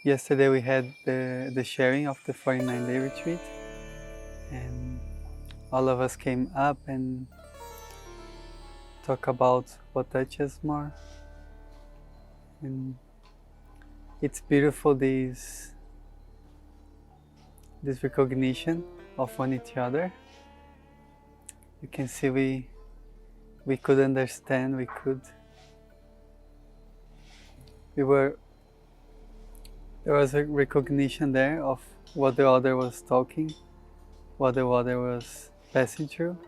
Yesterday we had the sharing of the 49-day retreat, and all of us came up and talk about what touches more. And it's beautiful, this recognition of one each other. You can see we could understand, there was a recognition there of what the other was talking, what the other was passing through,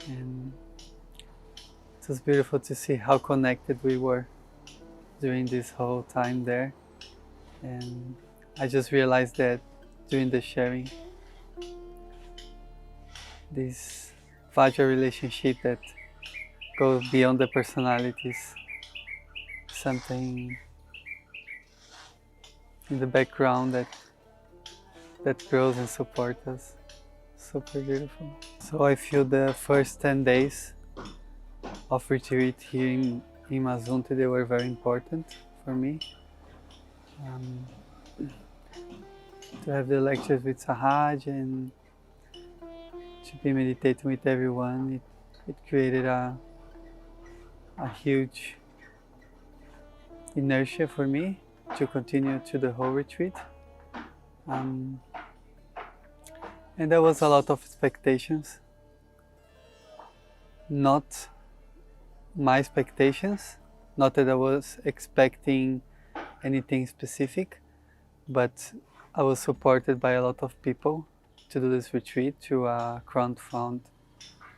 and it was beautiful to see how connected we were during this whole time there. And I just realized that during the sharing, this Vajra relationship that goes beyond the personalities, something in the background that grows and supports us. Super beautiful. So I feel the first 10 days of retreat here in Mazunte, they were very important for me. To have the lectures with Sahaj and to be meditating with everyone, it created a huge inertia for me to continue to the whole retreat. And there was a lot of expectations, not my expectations, not that I was expecting anything specific, but I was supported by a lot of people to do this retreat through a crowdfund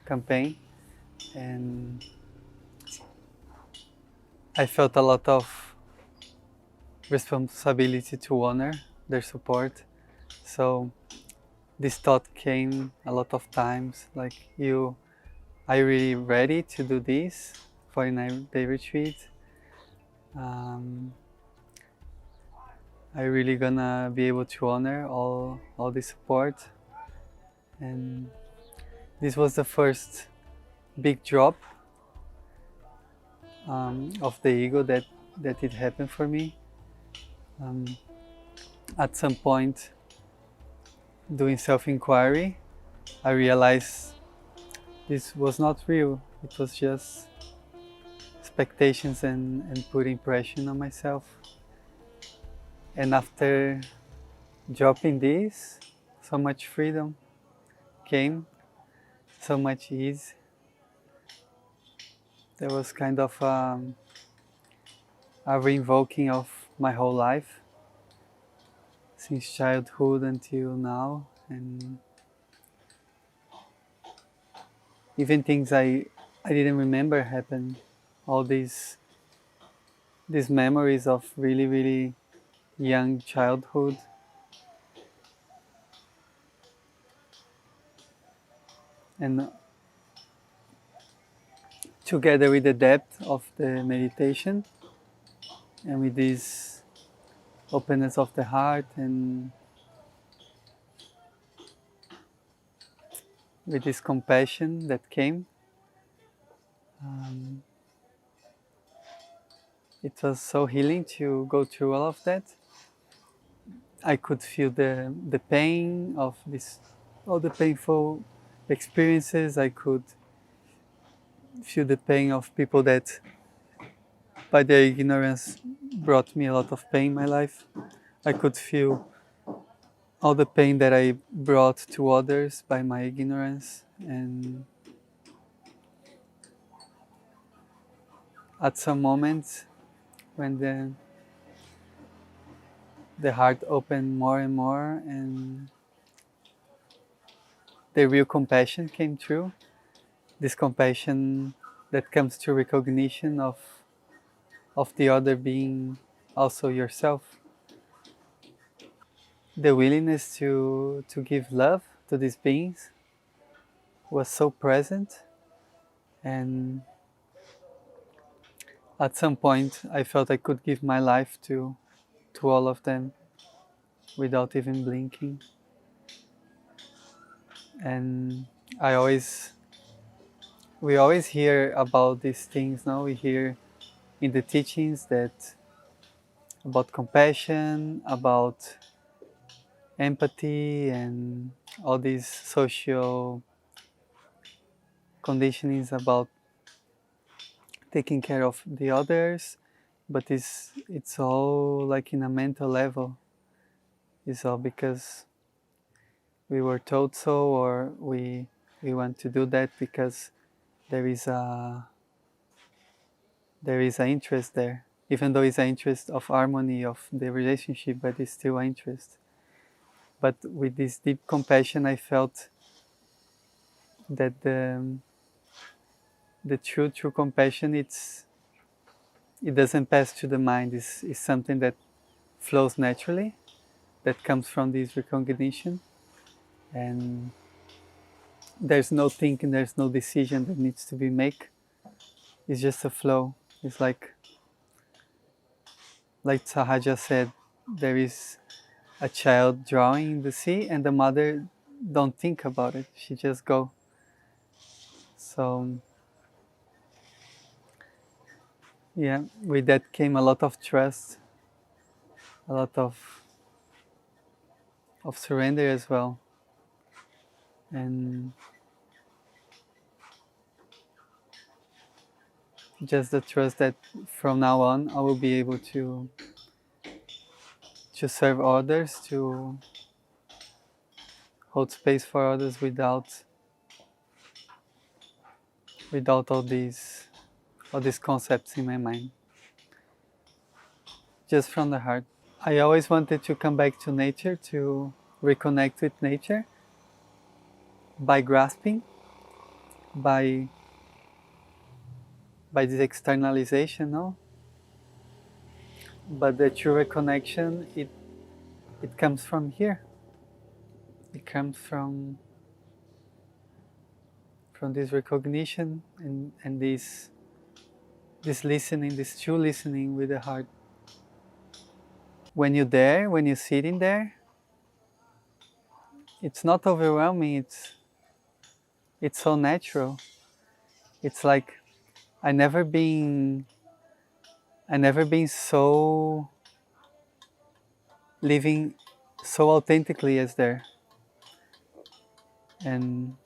campaign, and I felt a lot of responsibility to honor their support. So this thought came a lot of times, like, are you really ready to do this 49-day retreat? Are you really gonna be able to honor all the support? And this was the first big drop of the ego that it happened for me. At some point, doing self-inquiry, I realized this was not real. It was just expectations and putting pressure on myself. And after dropping this, so much freedom came, so much ease. There was kind of a reinvoking of my whole life since childhood until now, and even things I didn't remember happened. All these memories of really young childhood, and together with the depth of the meditation and with this openness of the heart and with this compassion that came, it was so healing to go through all of that. I could feel the pain of all the painful experiences. I could feel the pain of people that, by their ignorance, brought me a lot of pain in my life. I could feel all the pain that I brought to others by my ignorance. And at some moments, when the heart opened more and more and the real compassion came through, this compassion that comes through recognition of the other being also yourself. The willingness to give love to these beings was so present, and at some point I felt I could give my life to all of them without even blinking. And we always hear about these things now. We hear in the teachings that about compassion, about empathy, and all these social conditionings about taking care of the others, but it's all like in a mental level. It's all because we were told so, or we want to do that because there is a there is an interest there, even though it's an interest of harmony of the relationship, but it's still an interest. But with this deep compassion, I felt that the true compassion, it doesn't pass through the mind. It's something that flows naturally, that comes from this recognition, and there's no thinking, there's no decision that needs to be made. It's just a flow. It's like Sahaja said, there is a child drawing in the sea, and the mother don't think about it. She just go. So yeah, with that came a lot of trust, a lot of surrender as well, and just the trust that from now on I will be able to serve others, to hold space for others without all these concepts in my mind, just from the heart. I always wanted to come back to nature, to reconnect with nature by grasping, by this externalization, no? But the true reconnection, it comes from here. It comes from this recognition and this listening, this true listening with the heart. When you're there, when you're sitting there, it's not overwhelming. It's so natural. It's like I never been I never been so living so authentically as there. And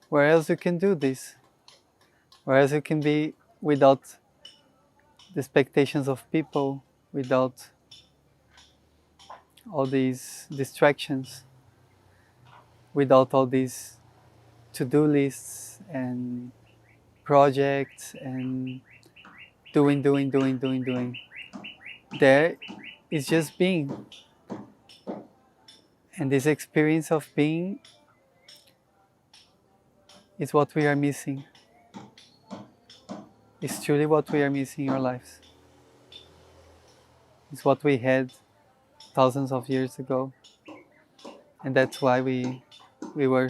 where else you can do this? Where else you can be without the expectations of people, without all these distractions, without all these to-do lists and projects and doing. There is just being. And this experience of being is what we are missing. It's truly what we are missing in our lives. It's what we had thousands of years ago. And that's why we were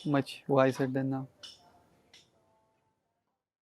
much wiser than now.